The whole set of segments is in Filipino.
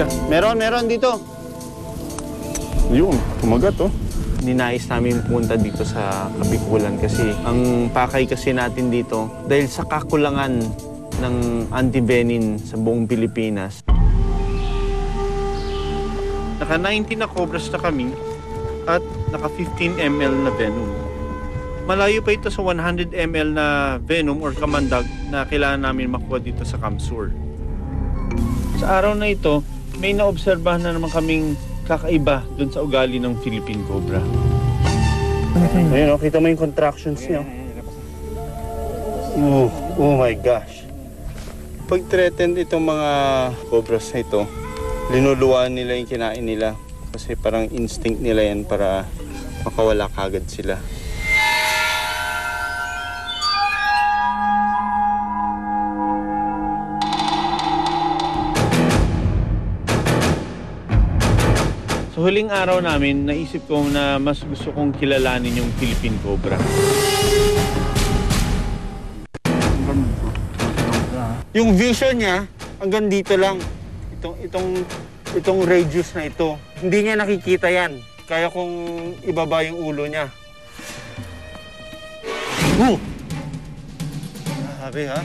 Kuya. Meron dito. Yun, kumagat oh. Ninais namin punta dito sa Kabikulan kasi ang pakay kasi natin dito dahil sa kakulangan ng antivenin sa buong Pilipinas. Naka 19 na cobras na kami at naka 15 ml na venom. Malayo pa ito sa 100 ml na venom or kamandag na kailangan namin makuha dito sa Kamsur. Sa araw na ito, may naobserbahan na naman kaming kakaiba dun sa ugali ng Philippine Cobra. Ayun, kita mo yung contractions niya. Oh my gosh. Pag threatened itong mga cobras na ito, linuluan nila yung kinain nila. Kasi parang instinct nila yan para makawala kagad sila. Sa huling araw namin, naisip ko na mas gusto kong kilalanin yung Philippine Cobra. Yung vision niya, hanggang dito lang. Itong radius na ito. Hindi niya nakikita yan. Kaya kung ibaba yung ulo niya. Sabi ha?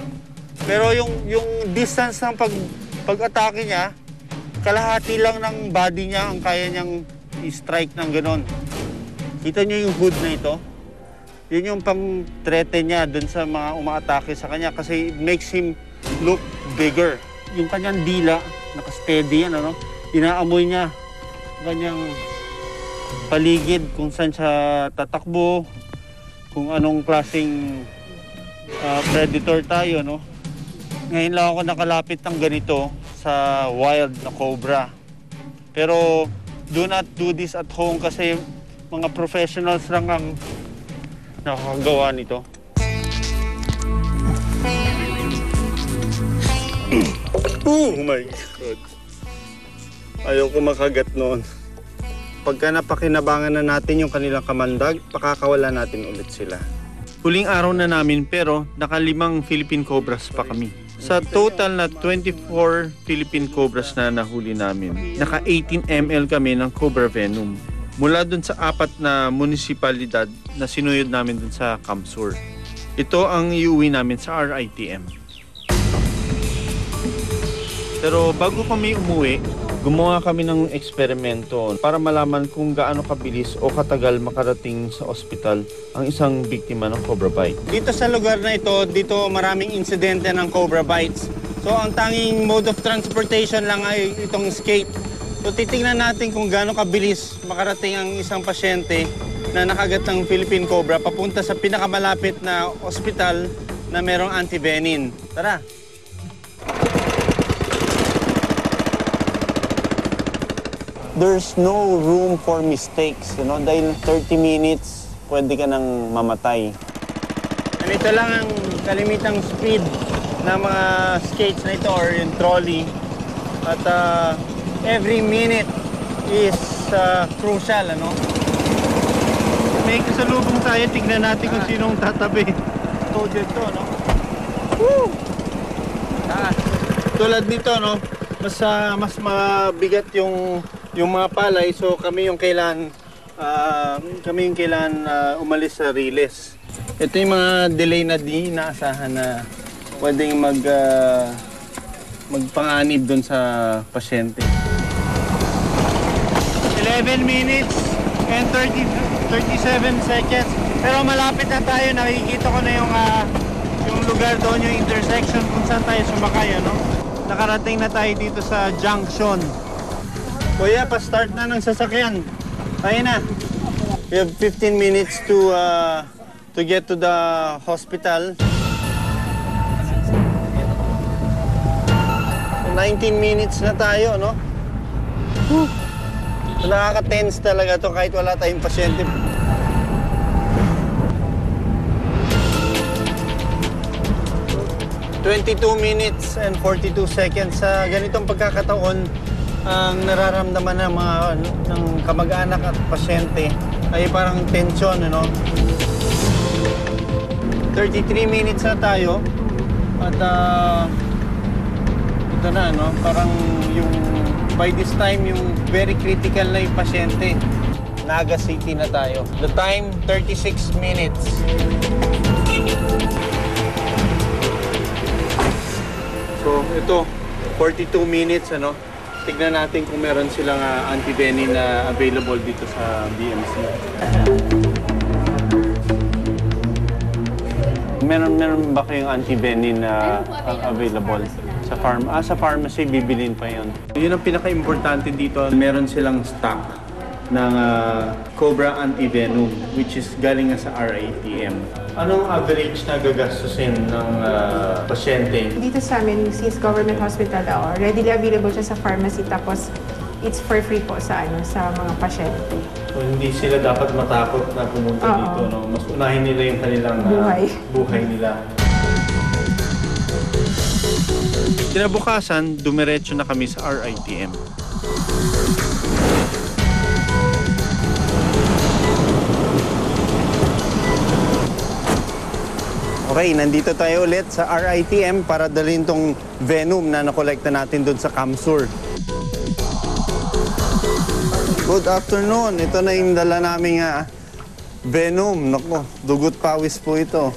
Pero yung distance ng pag-atake niya, kalahati lang ng body niya ang kaya niyang i-strike ng ganon. Kita niyo yung hood na ito? Yun yung pang-threaten niya dun sa mga umaatake sa kanya kasi it makes him look bigger. Yung kanyang dila, naka-steady yan, ano? Inaamoy niya kanyang paligid kung saan siya tatakbo, kung anong klaseng predator tayo, no? Ngayon lang ako nakalapit ng ganito sa wild na cobra. Pero do not do this at home kasi mga professionals lang ang nakakagawa nito. Oh my God! Ayaw ko makagat noon. Pagka napakinabangan na natin yung kanilang kamandag, pakakawala natin ulit sila. Huling araw na namin pero naka-5 Philippine Cobras pa kami. Sa total na 24 Philippine Cobras na nahuli namin, naka 18 ml kami ng Cobra Venom. Mula dun sa 4 na munisipalidad na sinuyod namin dun sa Kamsur. Ito ang iuwi namin sa RITM. Pero bago kami umuwi, gumawa kami ng eksperimento para malaman kung gaano kabilis o katagal makarating sa ospital ang isang biktima ng Cobra Bite. Dito sa lugar na ito, dito maraming insidente ng Cobra Bites. So ang tanging mode of transportation lang ay itong skate. So titingnan natin kung gaano kabilis makarating ang isang pasyente na nakagat ng Philippine Cobra papunta sa pinakamalapit na ospital na merong antivenin. Tara! There's no room for mistakes, you know, dahil 30 minutes, pwede ka nang mamatay. Ganito lang ang kalimitang speed ng mga skates na ito or yung trolley. At every minute is crucial, ano? May kasalubong tayo, tignan natin kung sinong tatabi. Toaded to, no? Woo! Tulad nito, no? Mas mabigat yung mga palay, so kami yung kailan umalis sa riles. Ito yung mga delay na di inaasahan na pwedeng magpanganib doon sa pasyente. 11 minutes and 37 seconds. Pero malapit na tayo, nakikita ko na yung lugar doon, yung intersection kung saan tayo sumakay, ano? Nakarating na tayo dito sa junction. Kuya, pa-start na ng sasakyan. Tayo na. We have 15 minutes to get to the hospital. 19 minutes na tayo, no? So, nakaka-tense talaga to kahit wala tayong pasyente. ...22 minutes and 42 seconds. Sa ganitong pagkakataon, ang nararamdaman ng kamag-anak at pasyente ay parang tensyon, ano? 33 minutes na tayo at ito na, no? Parang yung by this time, yung very critical na yung pasyente. Naga City na tayo. The time, 36 minutes. So, ito, 42 minutes, ano? Tignan natin kung meron silang anti-venin na available dito sa BMC. Meron ba kayong anti-venin na available? Sa pharmacy, bibilin pa yun. Yun ang pinaka-importante dito. Meron silang stock ng Cobra Anti-Venom, which is galing nga sa RITM. Anong average na gagastusin ng pasyente? Dito sa amin, since government hospital, readily available siya sa pharmacy, tapos it's for free po sa mga pasyente. So, hindi sila dapat matakot na pumunta dito, no? Mas unahin nila yung kanilang buhay nila. Kinabukasan, dumiretso na kami sa RITM. Okay, nandito tayo ulit sa RITM para dalhin tong venom na nakolekta natin doon sa Kamsur. Good afternoon. Ito na yung dala naming venom. Naku, dugot pawis po ito.